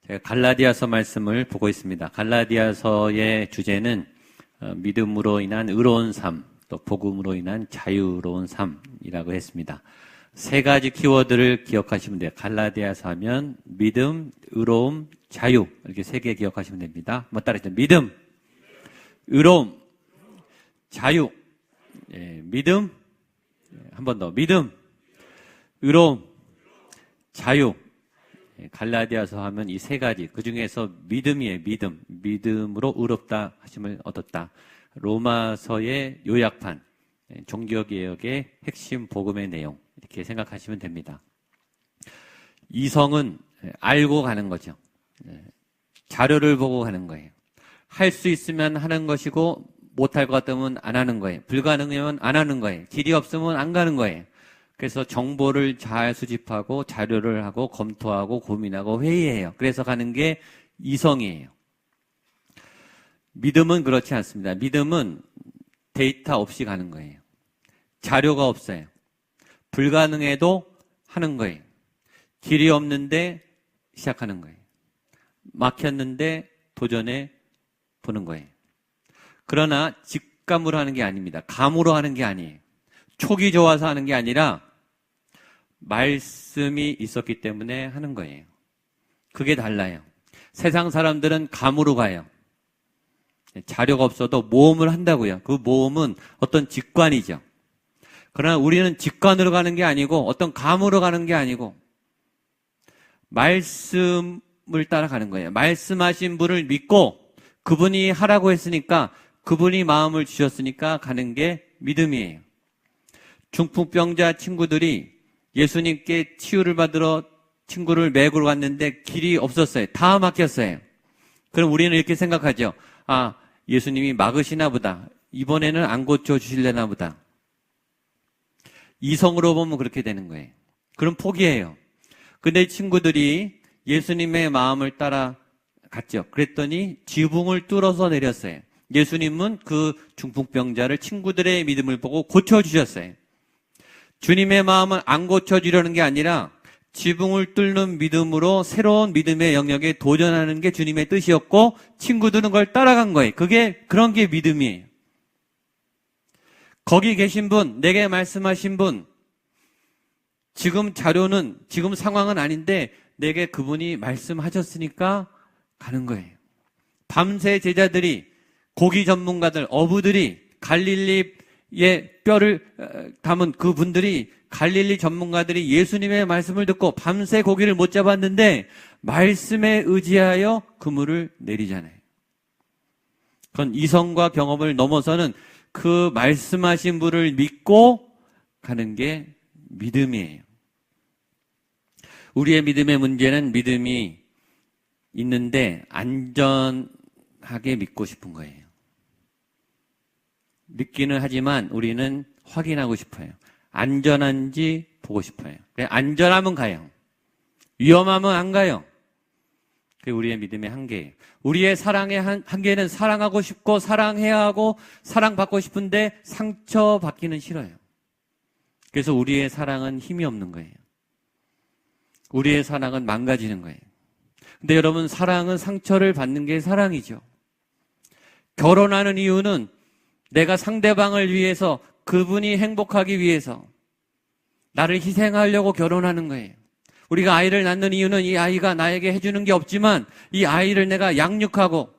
제가 갈라디아서 말씀을 보고 있습니다. 갈라디아서의 주제는 믿음으로 인한 의로운 삶, 또 복음으로 인한 자유로운 삶이라고 했습니다. 세 가지 키워드를 기억하시면 돼요. 갈라디아서 하면 믿음, 의로움, 자유, 이렇게 세 개 기억하시면 됩니다. 한번 따라해주세요. 믿음, 의로움, 자유. 믿음, 한 번 더. 믿음, 의로움, 자유. 갈라디아서 하면 이 세 가지, 그 중에서 믿음이에요. 믿음으로 의롭다 하심을 얻었다. 로마서의 요약판, 종교개혁의 핵심 복음의 내용, 이렇게 생각하시면 됩니다. 이성은 알고 가는 거죠. 자료를 보고 가는 거예요. 할 수 있으면 하는 것이고 못할 것 같으면 안 하는 거예요. 불가능하면 안 하는 거예요. 길이 없으면 안 가는 거예요. 그래서 정보를 잘 수집하고 자료를 하고 검토하고 고민하고 회의해요. 그래서 가는 게 이성이에요. 믿음은 그렇지 않습니다. 믿음은 데이터 없이 가는 거예요. 자료가 없어요. 불가능해도 하는 거예요. 길이 없는데 시작하는 거예요. 막혔는데 도전해 보는 거예요. 그러나 직감으로 하는 게 아닙니다. 감으로 하는 게 아니에요. 촉이 좋아서 하는 게 아니라 말씀이 있었기 때문에 하는 거예요. 그게 달라요. 세상 사람들은 감으로 가요. 자료가 없어도 모험을 한다고요. 그 모험은 어떤 직관이죠. 그러나 우리는 직관으로 가는 게 아니고 어떤 감으로 가는 게 아니고 말씀을 따라가는 거예요. 말씀하신 분을 믿고 그분이 하라고 했으니까 그분이 마음을 주셨으니까 가는 게 믿음이에요. 중풍병자 친구들이 예수님께 치유를 받으러 친구를 메고 갔는데 길이 없었어요. 다 막혔어요. 그럼 우리는 이렇게 생각하죠. 아, 예수님이 막으시나 보다. 이번에는 안 고쳐주실래나 보다. 이성으로 보면 그렇게 되는 거예요. 그럼 포기해요. 근데 친구들이 예수님의 마음을 따라갔죠. 그랬더니 지붕을 뚫어서 내렸어요. 예수님은 그 중풍병자를 친구들의 믿음을 보고 고쳐주셨어요. 주님의 마음은 안 고쳐주려는 게 아니라 지붕을 뚫는 믿음으로 새로운 믿음의 영역에 도전하는 게 주님의 뜻이었고 친구들은 그걸 따라간 거예요. 그런 게 믿음이에요. 거기 계신 분, 내게 말씀하신 분, 지금 자료는, 지금 상황은 아닌데 내게 그분이 말씀하셨으니까 가는 거예요. 밤새 제자들이, 고기 전문가들, 어부들이, 갈릴리의 뼈를 담은 그분들이, 갈릴리 전문가들이 예수님의 말씀을 듣고 밤새 고기를 못 잡았는데 말씀에 의지하여 그물을 내리잖아요. 그건 이성과 경험을 넘어서는 그 말씀하신 분을 믿고 가는 게 믿음이에요. 우리의 믿음의 문제는 믿음이 있는데 안전하게 믿고 싶은 거예요. 믿기는 하지만 우리는 확인하고 싶어요. 안전한지 보고 싶어요. 안전하면 가요. 위험하면 안 가요. 그게 우리의 믿음의 한계예요. 우리의 사랑의 한계는 사랑하고 싶고 사랑해야 하고 사랑받고 싶은데 상처받기는 싫어요. 그래서 우리의 사랑은 힘이 없는 거예요. 우리의 사랑은 망가지는 거예요. 근데 여러분, 사랑은 상처를 받는 게 사랑이죠. 결혼하는 이유는 내가 상대방을 위해서, 그분이 행복하기 위해서 나를 희생하려고 결혼하는 거예요. 우리가 아이를 낳는 이유는 이 아이가 나에게 해주는 게 없지만 이 아이를 내가 양육하고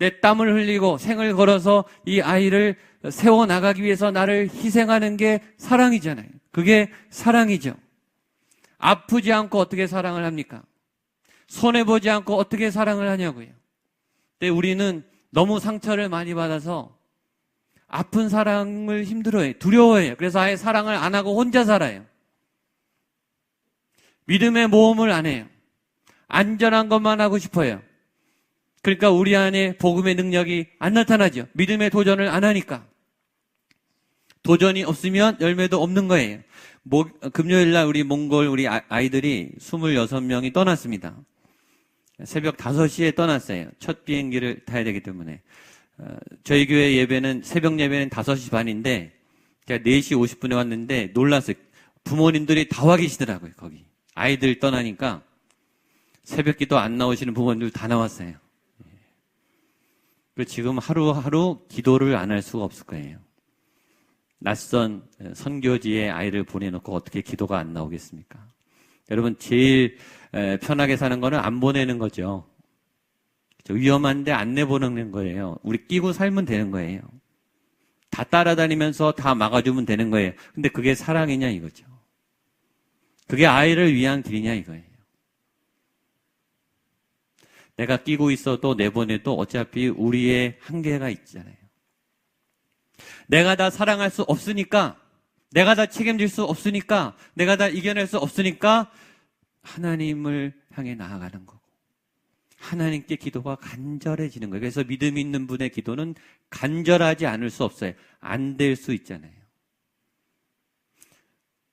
내 땀을 흘리고 생을 걸어서 이 아이를 세워나가기 위해서 나를 희생하는 게 사랑이잖아요. 그게 사랑이죠. 아프지 않고 어떻게 사랑을 합니까? 손해보지 않고 어떻게 사랑을 하냐고요. 근데 우리는 너무 상처를 많이 받아서 아픈 사랑을 힘들어해요. 두려워해요. 그래서 아예 사랑을 안 하고 혼자 살아요. 믿음의 모험을 안 해요. 안전한 것만 하고 싶어요. 그러니까 우리 안에 복음의 능력이 안 나타나죠. 믿음의 도전을 안 하니까. 도전이 없으면 열매도 없는 거예요. 금요일날 우리 몽골 우리 아이들이 26명이 떠났습니다. 새벽 5시에 떠났어요. 첫 비행기를 타야 되기 때문에. 저희 교회 예배는, 새벽 예배는 5시 반인데 제가 4시 50분에 왔는데 놀랐어요. 부모님들이 다 와 계시더라고요. 거기 아이들 떠나니까 새벽 기도 안 나오시는 부모님들 다 나왔어요. 지금 하루하루 기도를 안 할 수가 없을 거예요. 낯선 선교지에 아이를 보내놓고 어떻게 기도가 안 나오겠습니까? 여러분, 제일 편하게 사는 거는 안 보내는 거죠. 위험한데 안 내보내는 거예요. 우리 끼고 살면 되는 거예요. 다 따라다니면서 다 막아주면 되는 거예요. 근데 그게 사랑이냐 이거죠. 그게 아이를 위한 길이냐 이거예요. 내가 끼고 있어도 내보내도 어차피 우리의 한계가 있잖아요. 내가 다 사랑할 수 없으니까, 내가 다 책임질 수 없으니까, 내가 다 이겨낼 수 없으니까 하나님을 향해 나아가는 거고, 하나님께 기도가 간절해지는 거예요. 그래서 믿음 있는 분의 기도는 간절하지 않을 수 없어요. 안 될 수 있잖아요.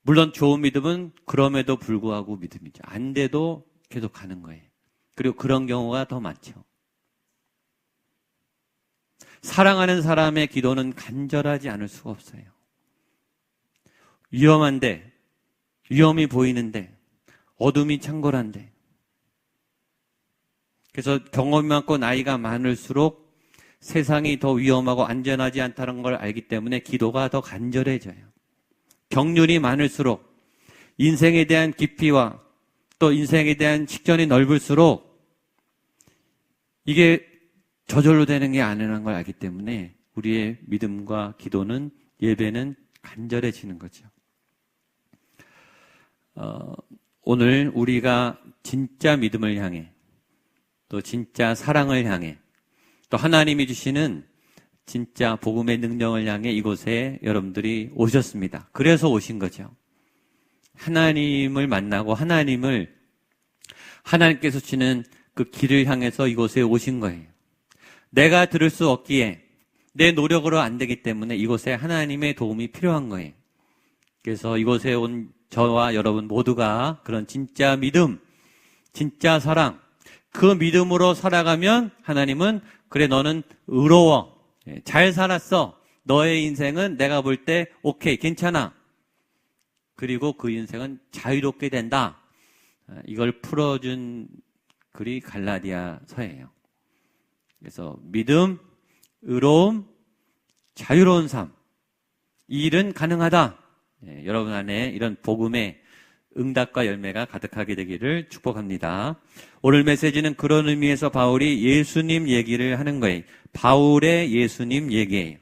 물론 좋은 믿음은 그럼에도 불구하고 믿음이죠. 안 돼도 계속 가는 거예요. 그리고 그런 경우가 더 많죠. 사랑하는 사람의 기도는 간절하지 않을 수가 없어요. 위험한데, 위험이 보이는데, 어둠이 창궐한데. 그래서 경험이 많고 나이가 많을수록 세상이 더 위험하고 안전하지 않다는 걸 알기 때문에 기도가 더 간절해져요. 경륜이 많을수록 인생에 대한 깊이와 또 인생에 대한 식견이 넓을수록 이게 저절로 되는 게 아니라는 걸 알기 때문에 우리의 믿음과 기도는, 예배는 간절해지는 거죠. 오늘 우리가 진짜 믿음을 향해, 또 진짜 사랑을 향해, 또 하나님이 주시는 진짜 복음의 능력을 향해 이곳에 여러분들이 오셨습니다. 그래서 오신 거죠. 하나님을 만나고 하나님께서 주시는 그 길을 향해서 이곳에 오신 거예요. 내가 들을 수 없기에, 내 노력으로 안 되기 때문에 이곳에 하나님의 도움이 필요한 거예요. 그래서 이곳에 온 저와 여러분 모두가 그런 진짜 믿음, 진짜 사랑, 그 믿음으로 살아가면 하나님은, 그래 너는 의로워, 잘 살았어, 너의 인생은 내가 볼 때 오케이, 괜찮아, 그리고 그 인생은 자유롭게 된다. 이걸 풀어준 글이 갈라디아서예요. 그래서 믿음, 의로움, 자유로운 삶, 이 일은 가능하다. 여러분 안에 이런 복음의 응답과 열매가 가득하게 되기를 축복합니다. 오늘 메시지는 그런 의미에서 바울이 예수님 얘기를 하는 거예요. 바울의 예수님 얘기예요.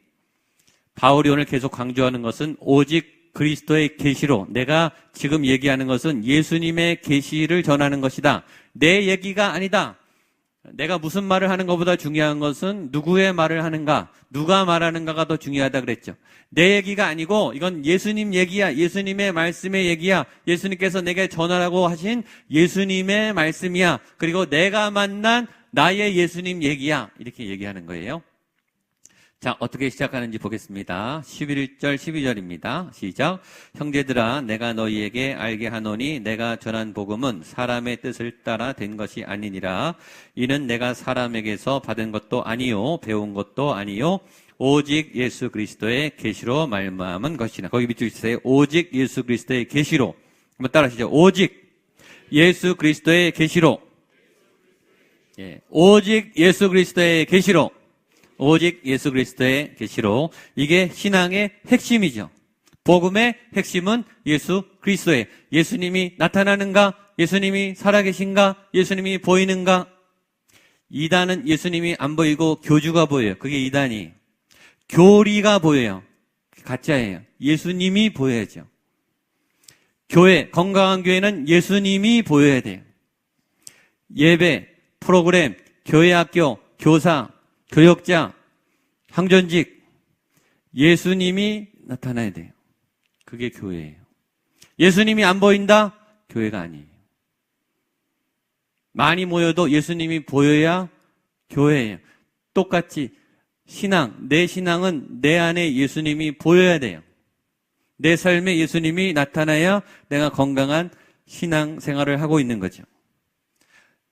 바울이 오늘 계속 강조하는 것은 오직 그리스도의 계시로, 내가 지금 얘기하는 것은 예수님의 계시를 전하는 것이다. 내 얘기가 아니다. 내가 무슨 말을 하는 것보다 중요한 것은 누구의 말을 하는가, 누가 말하는가가 더 중요하다 그랬죠. 내 얘기가 아니고 이건 예수님 얘기야. 예수님의 말씀의 얘기야. 예수님께서 내게 전하라고 하신 예수님의 말씀이야. 그리고 내가 만난 나의 예수님 얘기야. 이렇게 얘기하는 거예요. 자, 어떻게 시작하는지 보겠습니다. 11절, 12절입니다. 시작. 형제들아, 내가 너희에게 알게 하노니 내가 전한 복음은 사람의 뜻을 따라 된 것이 아니니라. 이는 내가 사람에게서 받은 것도 아니요, 배운 것도 아니요, 오직 예수 그리스도의 계시로 말미암은 것이나. 거기 밑줄 치세요. 오직 예수 그리스도의 계시로. 한번 따라 하시죠. 오직 예수 그리스도의 계시로. 예, 오직 예수 그리스도의 계시로. 오직 예수 그리스도의 계시로. 이게 신앙의 핵심이죠. 복음의 핵심은 예수 그리스도예요. 예수님이 나타나는가? 예수님이 살아계신가? 예수님이 보이는가? 이단은 예수님이 안 보이고 교주가 보여요. 그게 이단이에요. 교리가 보여요. 가짜예요. 예수님이 보여야죠. 교회, 건강한 교회는 예수님이 보여야 돼요. 예배, 프로그램, 교회 학교, 교사, 교역자, 항전직, 예수님이 나타나야 돼요. 그게 교회예요. 예수님이 안 보인다? 교회가 아니에요. 많이 모여도 예수님이 보여야 교회예요. 똑같이 신앙, 내 신앙은 내 안에 예수님이 보여야 돼요. 내 삶에 예수님이 나타나야 내가 건강한 신앙 생활을 하고 있는 거죠.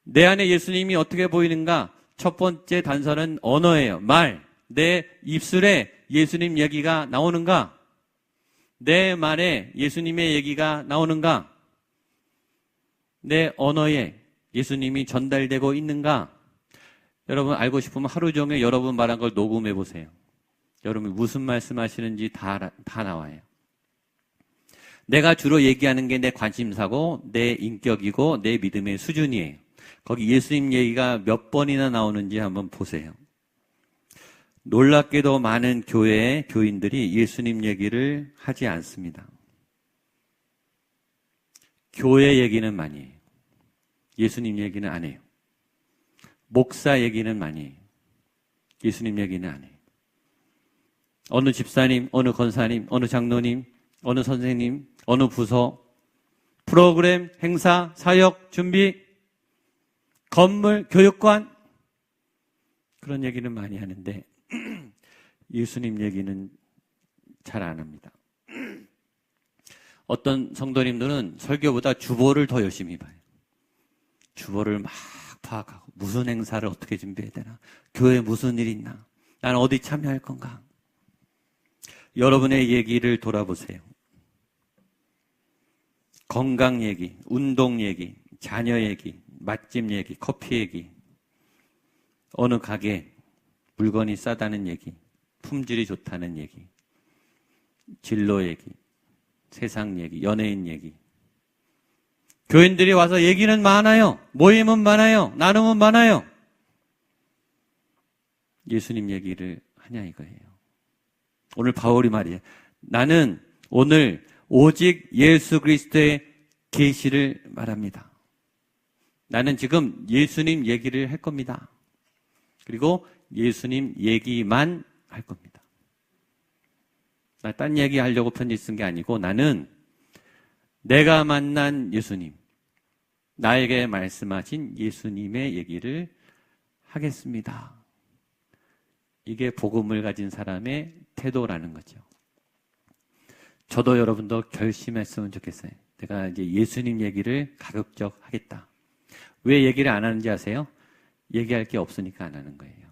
내 안에 예수님이 어떻게 보이는가? 첫 번째 단서는 언어예요. 말. 내 입술에 예수님 얘기가 나오는가? 내 말에 예수님의 얘기가 나오는가? 내 언어에 예수님이 전달되고 있는가? 여러분 알고 싶으면 하루 종일 여러분 말한 걸 녹음해 보세요. 여러분 무슨 말씀하시는지 다 나와요. 내가 주로 얘기하는 게 내 관심사고 내 인격이고 내 믿음의 수준이에요. 거기 예수님 얘기가 몇 번이나 나오는지 한번 보세요. 놀랍게도 많은 교회의 교인들이 예수님 얘기를 하지 않습니다. 교회 얘기는 많이 해요. 예수님 얘기는 안 해요. 목사 얘기는 많이 해요. 예수님 얘기는 안 해요. 어느 집사님, 어느 권사님, 어느 장로님, 어느 선생님, 어느 부서, 프로그램, 행사, 사역, 준비, 건물, 교육관 그런 얘기는 많이 하는데 예수님 얘기는 잘 안 합니다. 어떤 성도님들은 설교보다 주보를 더 열심히 봐요. 주보를 막 파악하고 무슨 행사를 어떻게 준비해야 되나, 교회에 무슨 일이 있나, 난 어디 참여할 건가. 여러분의 얘기를 돌아보세요. 건강 얘기, 운동 얘기, 자녀 얘기, 맛집 얘기, 커피 얘기, 어느 가게 물건이 싸다는 얘기, 품질이 좋다는 얘기, 진로 얘기, 세상 얘기, 연예인 얘기. 교인들이 와서 얘기는 많아요. 모임은 많아요. 나눔은 많아요. 예수님 얘기를 하냐 이거예요. 오늘 바울이 말이에요. 나는 오늘 오직 예수 그리스도의 계시를 말합니다. 나는 지금 예수님 얘기를 할 겁니다. 그리고 예수님 얘기만 할 겁니다. 나 딴 얘기 하려고 편지 쓴 게 아니고 나는 내가 만난 예수님, 나에게 말씀하신 예수님의 얘기를 하겠습니다. 이게 복음을 가진 사람의 태도라는 거죠. 저도 여러분도 결심했으면 좋겠어요. 내가 이제 예수님 얘기를 가급적 하겠다. 왜 얘기를 안 하는지 아세요? 얘기할 게 없으니까 안 하는 거예요.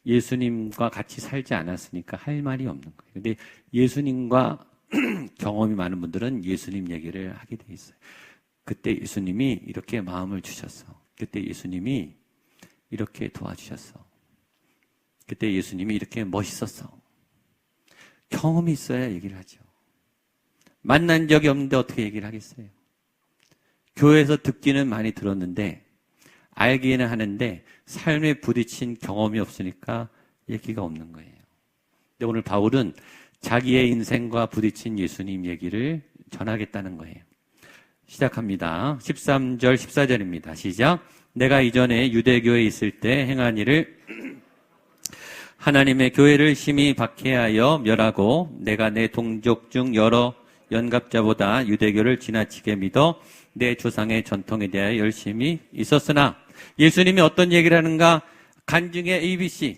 예수님과 같이 살지 않았으니까 할 말이 없는 거예요. 근데 예수님과 경험이 많은 분들은 예수님 얘기를 하게 돼 있어요. 그때 예수님이 이렇게 마음을 주셨어. 그때 예수님이 이렇게 도와주셨어. 그때 예수님이 이렇게 멋있었어. 경험이 있어야 얘기를 하죠. 만난 적이 없는데 어떻게 얘기를 하겠어요? 교회에서 듣기는 많이 들었는데 알기는 하는데 삶에 부딪힌 경험이 없으니까 얘기가 없는 거예요. 근데 오늘 바울은 자기의 인생과 부딪힌 예수님 얘기를 전하겠다는 거예요. 시작합니다. 13절 14절입니다. 시작. 내가 이전에 유대교에 있을 때 행한 일을 하나님의 교회를 심히 박해하여 멸하고 내가 내 동족 중 여러 연갑자보다 유대교를 지나치게 믿어 내 조상의 전통에 대하여 열심히 있었으나 예수님이 어떤 얘기를 하는가? 간증의 ABC.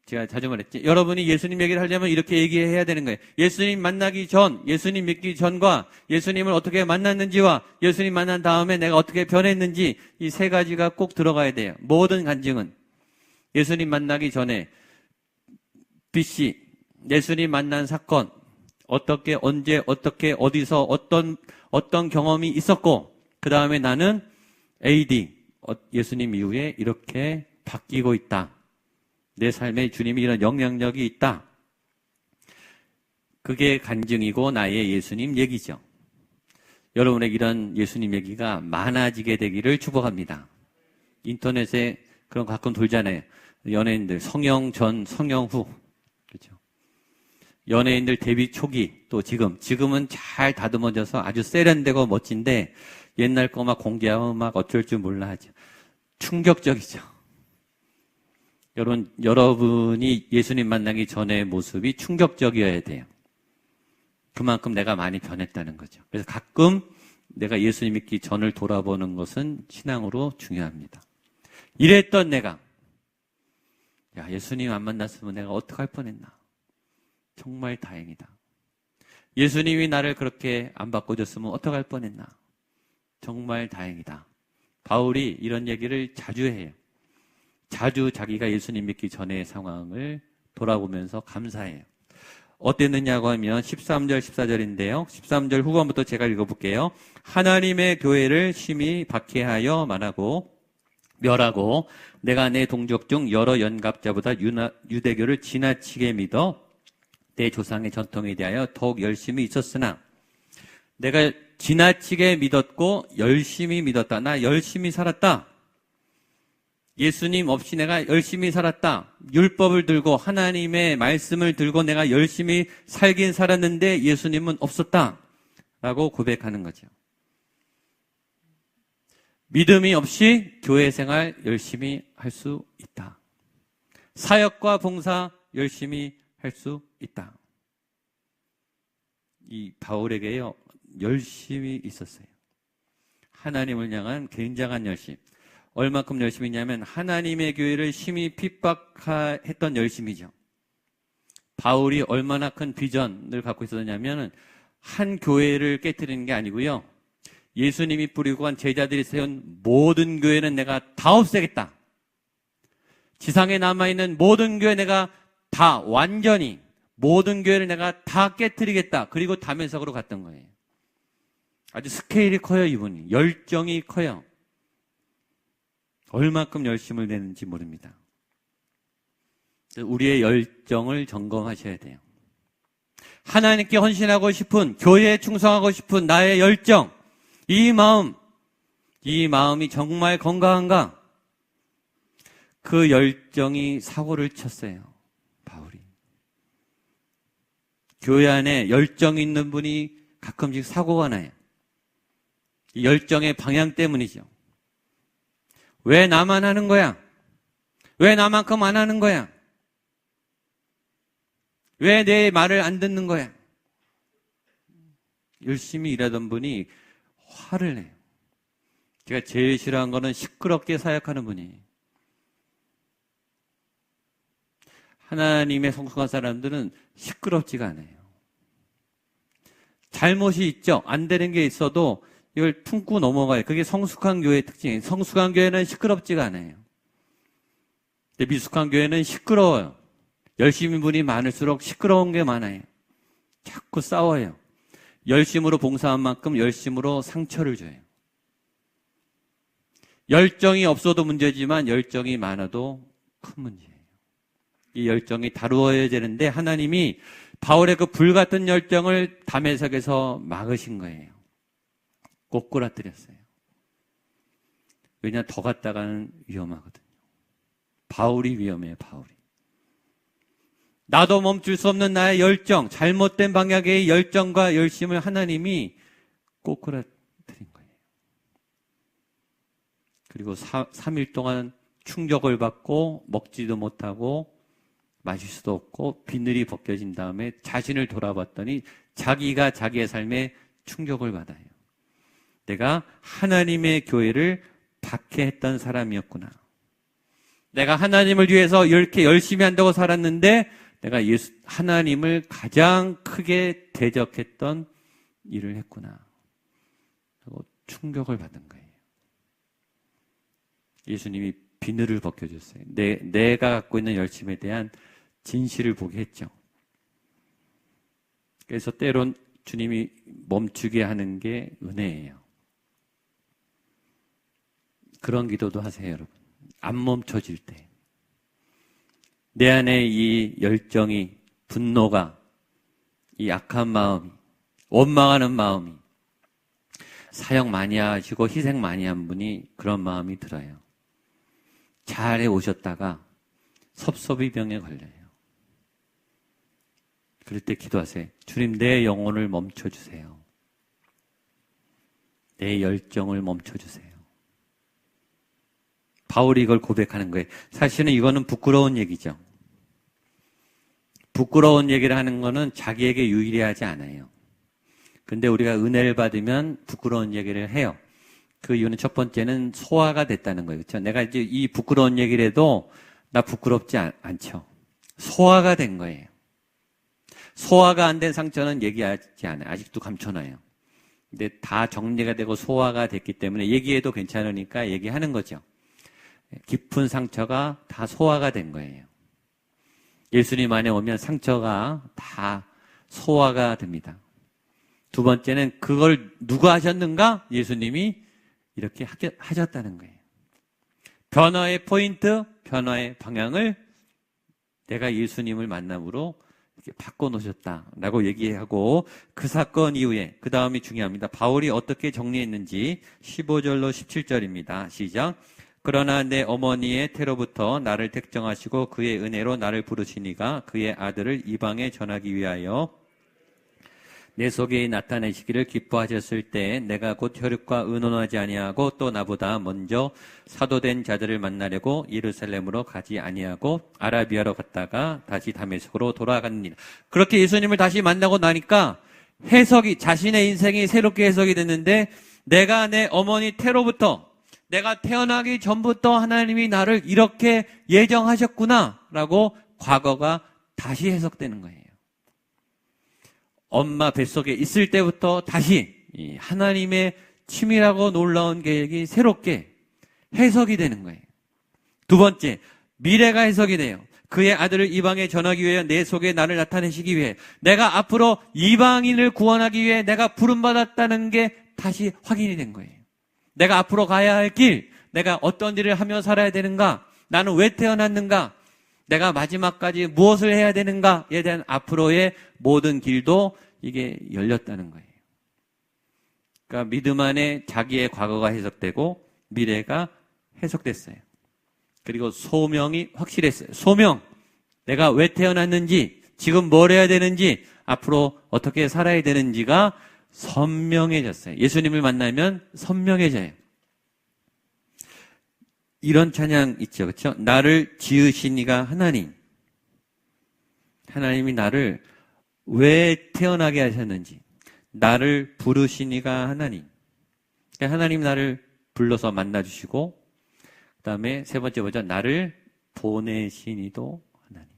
제가 자주 말했지. 여러분이 예수님 얘기를 하려면 이렇게 얘기해야 되는 거예요. 예수님 만나기 전, 예수님 믿기 전과 예수님을 어떻게 만났는지와 예수님 만난 다음에 내가 어떻게 변했는지 이 세 가지가 꼭 들어가야 돼요. 모든 간증은. 예수님 만나기 전에 BC, 예수님 만난 사건, 어떻게, 언제, 어떻게, 어디서, 어떤 경험이 있었고, 그 다음에 나는 AD, 예수님 이후에 이렇게 바뀌고 있다. 내 삶에 주님이 이런 영향력이 있다. 그게 간증이고 나의 예수님 얘기죠. 여러분에게 이런 예수님 얘기가 많아지게 되기를 축복합니다. 인터넷에 그런 거 가끔 돌잖아요. 연예인들 성형 전, 성형 후. 그렇죠. 연예인들 데뷔 초기, 또 지금은 잘 다듬어져서 아주 세련되고 멋진데 옛날 거 막 공개하면 막 어쩔 줄 몰라 하죠. 충격적이죠. 여러분이 예수님 만나기 전의 모습이 충격적이어야 돼요. 그만큼 내가 많이 변했다는 거죠. 그래서 가끔 내가 예수님 믿기 전을 돌아보는 것은 신앙으로 중요합니다. 이랬던 내가, 야, 예수님 안 만났으면 내가 어떡할 뻔했나. 정말 다행이다. 예수님이 나를 그렇게 안 바꿔줬으면 어떡할 뻔했나. 정말 다행이다. 바울이 이런 얘기를 자주 해요. 자주 자기가 예수님 믿기 전의 상황을 돌아보면서 감사해요. 어땠느냐고 하면 13절, 14절인데요. 13절 후반부터 제가 읽어볼게요. 하나님의 교회를 심히 박해하여 멸하고 내가 내 동족 중 여러 연갑자보다 유대교를 지나치게 믿어 내 조상의 전통에 대하여 더욱 열심히 있었으나 내가 지나치게 믿었고 열심히 믿었다. 나 열심히 살았다. 예수님 없이 내가 열심히 살았다. 율법을 들고 하나님의 말씀을 들고 내가 열심히 살긴 살았는데 예수님은 없었다. 라고 고백하는 거죠. 믿음이 없이 교회 생활 열심히 할 수 있다. 사역과 봉사 열심히 할 수 있다. 이 바울에게요, 열심히 있었어요. 하나님을 향한 굉장한 열심. 얼마큼 열심이냐면 하나님의 교회를 심히 핍박했던 열심이죠. 바울이 얼마나 큰 비전을 갖고 있었냐면 한 교회를 깨뜨리는 게 아니고요. 예수님이 뿌리고 간 제자들이 세운 모든 교회는 내가 다 없애겠다. 지상에 남아있는 모든 교회 내가 다 완전히 모든 교회를 내가 다 깨뜨리겠다. 그리고 다메섹으로 갔던 거예요. 아주 스케일이 커요, 이분이. 열정이 커요. 얼마큼 열심을 내는지 모릅니다. 우리의 열정을 점검하셔야 돼요. 하나님께 헌신하고 싶은, 교회에 충성하고 싶은 나의 열정, 이 마음이 정말 건강한가? 그 열정이 사고를 쳤어요, 바울이. 교회 안에 열정이 있는 분이 가끔씩 사고가 나요. 이 열정의 방향 때문이죠. 왜 나만 하는 거야? 왜 나만큼 안 하는 거야? 왜 내 말을 안 듣는 거야? 열심히 일하던 분이 화를 내요. 제가 제일 싫어하는 거는 시끄럽게 사역하는 분이에요. 하나님의 성숙한 사람들은 시끄럽지가 않아요. 잘못이 있죠. 안 되는 게 있어도 이걸 품고 넘어가요. 그게 성숙한 교회의 특징이에요. 성숙한 교회는 시끄럽지가 않아요. 근데 미숙한 교회는 시끄러워요. 열심히 분이 많을수록 시끄러운 게 많아요. 자꾸 싸워요. 열심으로 봉사한 만큼 열심으로 상처를 줘요. 열정이 없어도 문제지만 열정이 많아도 큰 문제예요. 이 열정이 다루어야 되는데 하나님이 바울의 그 불같은 열정을 다메섹에서 막으신 거예요. 꼬꾸라뜨렸어요. 왜냐, 더 갔다가는 위험하거든요. 바울이 위험해요, 바울이. 나도 멈출 수 없는 나의 열정, 잘못된 방향의 열정과 열심을 하나님이 꼬꾸라뜨린 거예요. 그리고 3일 동안 충격을 받고 먹지도 못하고 마실 수도 없고 비늘이 벗겨진 다음에 자신을 돌아봤더니 자기가 자기의 삶에 충격을 받아요. 내가 하나님의 교회를 박해했던 사람이었구나. 내가 하나님을 위해서 이렇게 열심히 한다고 살았는데 내가 하나님을 가장 크게 대적했던 일을 했구나. 하고 충격을 받은 거예요. 예수님이 비늘을 벗겨줬어요. 내가 갖고 있는 열심에 대한 진실을 보게 했죠. 그래서 때론 주님이 멈추게 하는 게 은혜예요. 그런 기도도 하세요, 여러분. 안 멈춰질 때. 내 안에 이 열정이, 분노가, 이 악한 마음이, 원망하는 마음이, 사역 많이 하시고 희생 많이 한 분이 그런 마음이 들어요. 잘해 오셨다가 섭섭이 병에 걸려요. 그럴 때 기도하세요. 주님, 내 영혼을 멈춰주세요. 내 열정을 멈춰주세요. 바울이 이걸 고백하는 거예요. 사실은 이거는 부끄러운 얘기죠. 부끄러운 얘기를 하는 거는 자기에게 유리하지 않아요. 근데 우리가 은혜를 받으면 부끄러운 얘기를 해요. 그 이유는 첫 번째는 소화가 됐다는 거예요. 그렇죠? 내가 이제 이 부끄러운 얘기를 해도 나 부끄럽지 않죠. 소화가 된 거예요. 소화가 안 된 상처는 얘기하지 않아요. 아직도 감춰놔요. 근데 다 정리가 되고 소화가 됐기 때문에 얘기해도 괜찮으니까 얘기하는 거죠. 깊은 상처가 다 소화가 된 거예요. 예수님 안에 오면 상처가 다 소화가 됩니다. 두 번째는 그걸 누가 하셨는가? 예수님이 이렇게 하셨다는 거예요. 변화의 포인트, 변화의 방향을 내가 예수님을 만남으로 이렇게 바꿔놓으셨다라고 얘기하고, 그 사건 이후에 그 다음이 중요합니다. 바울이 어떻게 정리했는지 15절로 17절입니다. 시작. 그러나 내 어머니의 태로부터 나를 택정하시고 그의 은혜로 나를 부르시니가 그의 아들을 이방에 전하기 위하여 내 속에 나타내시기를 기뻐하셨을 때 내가 곧 혈육과 의논하지 아니하고 또 나보다 먼저 사도된 자들을 만나려고 예루살렘으로 가지 아니하고 아라비아로 갔다가 다시 다메섹으로 돌아갔느니라. 그렇게 예수님을 다시 만나고 나니까 자신의 인생이 새롭게 해석이 됐는데, 내가 내 어머니 태로부터, 내가 태어나기 전부터 하나님이 나를 이렇게 예정하셨구나 라고 과거가 다시 해석되는 거예요. 엄마 뱃속에 있을 때부터 다시 하나님의 치밀하고 놀라운 계획이 새롭게 해석이 되는 거예요. 두 번째, 미래가 해석이 돼요. 그의 아들을 이방에 전하기 위해 내 속에 나를 나타내시기 위해, 내가 앞으로 이방인을 구원하기 위해 내가 부름받았다는 게 다시 확인이 된 거예요. 내가 앞으로 가야 할 길, 내가 어떤 일을 하며 살아야 되는가, 나는 왜 태어났는가, 내가 마지막까지 무엇을 해야 되는가에 대한 앞으로의 모든 길도 이게 열렸다는 거예요. 그러니까 믿음 안에 자기의 과거가 해석되고 미래가 해석됐어요. 그리고 소명이 확실했어요. 소명, 내가 왜 태어났는지, 지금 뭘 해야 되는지, 앞으로 어떻게 살아야 되는지가 선명해졌어요. 예수님을 만나면 선명해져요. 이런 찬양 있죠, 그렇죠? 나를 지으신 이가 하나님. 하나님이 나를 왜 태어나게 하셨는지, 나를 부르신 이가 하나님. 하나님 나를 불러서 만나주시고, 그 다음에 세 번째 뭐죠? 나를 보내신 이도 하나님.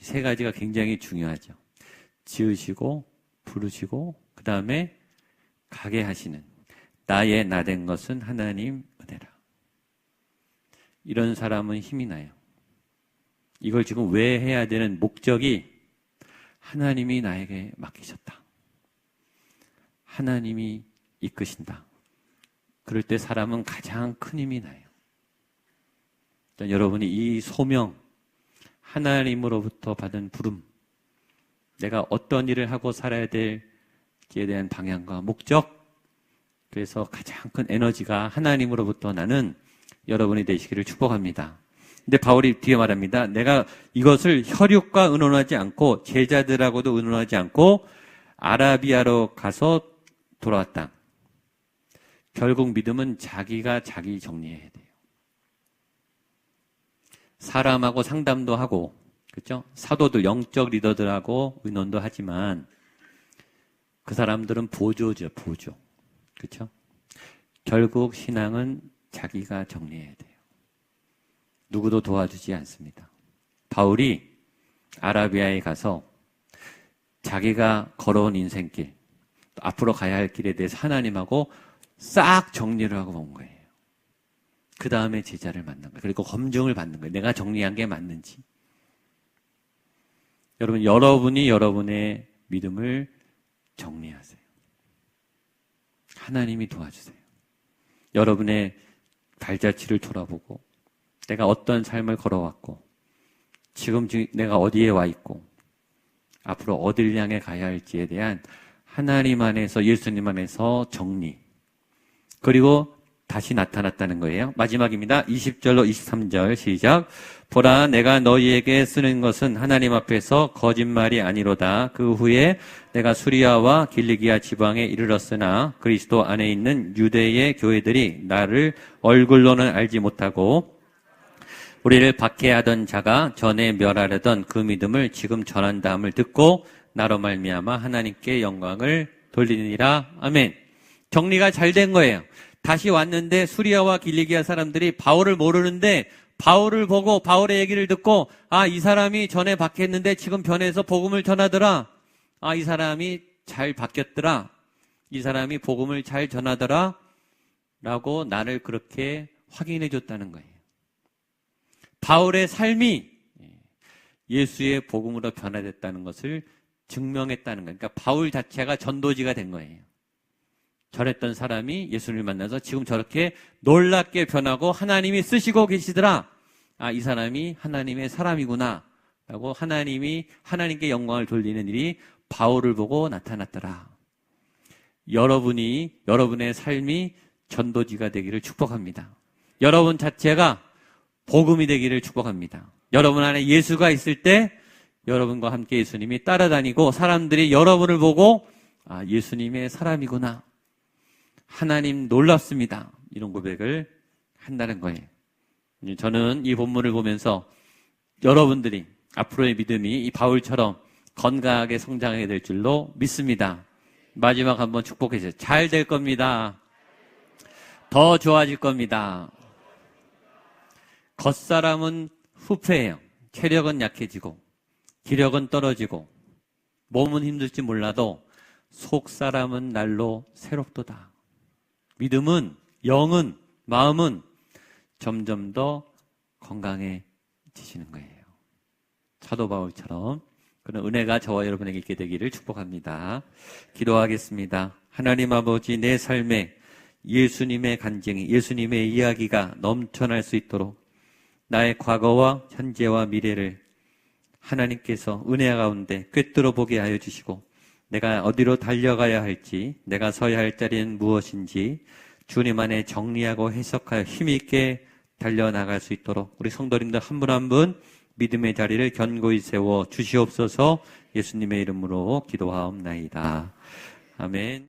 세 가지가 굉장히 중요하죠. 지으시고, 부르시고, 그 다음에 가게 하시는, 나의 나 된 것은 하나님 은혜라. 이런 사람은 힘이 나요. 이걸 지금 왜 해야 되는 목적이 하나님이 나에게 맡기셨다. 하나님이 이끄신다. 그럴 때 사람은 가장 큰 힘이 나요. 여러분이 이 소명, 하나님으로부터 받은 부름, 내가 어떤 일을 하고 살아야 될지에 대한 방향과 목적, 그래서 가장 큰 에너지가 하나님으로부터 나는 여러분이 되시기를 축복합니다. 근데 바울이 뒤에 말합니다. 내가 이것을 혈육과 의논하지 않고 제자들하고도 의논하지 않고 아라비아로 가서 돌아왔다. 결국 믿음은 자기가 자기 정리해야 돼요. 사람하고 상담도 하고, 그렇죠? 사도들, 영적 리더들하고 의논도 하지만 그 사람들은 보조죠, 보조. 그렇죠? 결국 신앙은 자기가 정리해야 돼요. 누구도 도와주지 않습니다. 바울이 아라비아에 가서 자기가 걸어온 인생길, 또 앞으로 가야 할 길에 대해서 하나님하고 싹 정리를 하고 온 거예요. 그 다음에 제자를 만난 거예요. 그리고 검증을 받는 거예요. 내가 정리한 게 맞는지. 여러분, 여러분이 여러분의 믿음을 정리하세요. 하나님이 도와주세요. 여러분의 발자취를 돌아보고, 내가 어떤 삶을 걸어왔고, 지금 내가 어디에 와 있고, 앞으로 어딜 향해 가야 할지에 대한 하나님 안에서, 예수님 안에서 정리. 그리고 다시 나타났다는 거예요. 마지막입니다. 20절로 23절 시작. 보라, 내가 너희에게 쓰는 것은 하나님 앞에서 거짓말이 아니로다. 그 후에 내가 수리아와 길리기아 지방에 이르렀으나 그리스도 안에 있는 유대의 교회들이 나를 얼굴로는 알지 못하고 우리를 박해하던 자가 전에 멸하려던 그 믿음을 지금 전한다함을 듣고 나로 말미암아 하나님께 영광을 돌리니라. 아멘. 정리가 잘 된 거예요. 다시 왔는데 수리아와 길리기아 사람들이 바울을 모르는데 바울을 보고 바울의 얘기를 듣고, 아, 이 사람이 전에 박했는데 지금 변해서 복음을 전하더라. 아, 이 사람이 잘 바뀌었더라. 이 사람이 복음을 잘 전하더라. 라고 나를 그렇게 확인해 줬다는 거예요. 바울의 삶이 예수의 복음으로 변화됐다는 것을 증명했다는 거예요. 그러니까 바울 자체가 전도지가 된 거예요. 저랬던 사람이 예수님을 만나서 지금 저렇게 놀랍게 변하고 하나님이 쓰시고 계시더라. 아, 이 사람이 하나님의 사람이구나 라고 하나님께 영광을 돌리는 일이 바울을 보고 나타났더라. 여러분의 삶이 전도지가 되기를 축복합니다. 여러분 자체가 복음이 되기를 축복합니다. 여러분 안에 예수가 있을 때 여러분과 함께 예수님이 따라다니고 사람들이 여러분을 보고 아, 예수님의 사람이구나. 하나님 놀랍습니다. 이런 고백을 한다는 거예요. 저는 이 본문을 보면서 여러분들이 앞으로의 믿음이 이 바울처럼 건강하게 성장하게 될 줄로 믿습니다. 마지막 한번 축복해 주세요. 잘 될 겁니다. 더 좋아질 겁니다. 겉사람은 후패해요. 체력은 약해지고 기력은 떨어지고 몸은 힘들지 몰라도 속사람은 날로 새롭도다. 믿음은, 영은, 마음은 점점 더 건강해지시는 거예요. 사도 바울처럼 그런 은혜가 저와 여러분에게 있게 되기를 축복합니다. 기도하겠습니다. 하나님 아버지, 내 삶에 예수님의 간증이, 예수님의 이야기가 넘쳐날 수 있도록 나의 과거와 현재와 미래를 하나님께서 은혜 가운데 꿰뚫어 보게 하여 주시고 내가 어디로 달려가야 할지, 내가 서야 할 자리는 무엇인지 주님 안에 정리하고 해석하여 힘있게 달려나갈 수 있도록 우리 성도님들 한 분 한 분 믿음의 자리를 견고히 세워 주시옵소서. 예수님의 이름으로 기도하옵나이다. 아멘.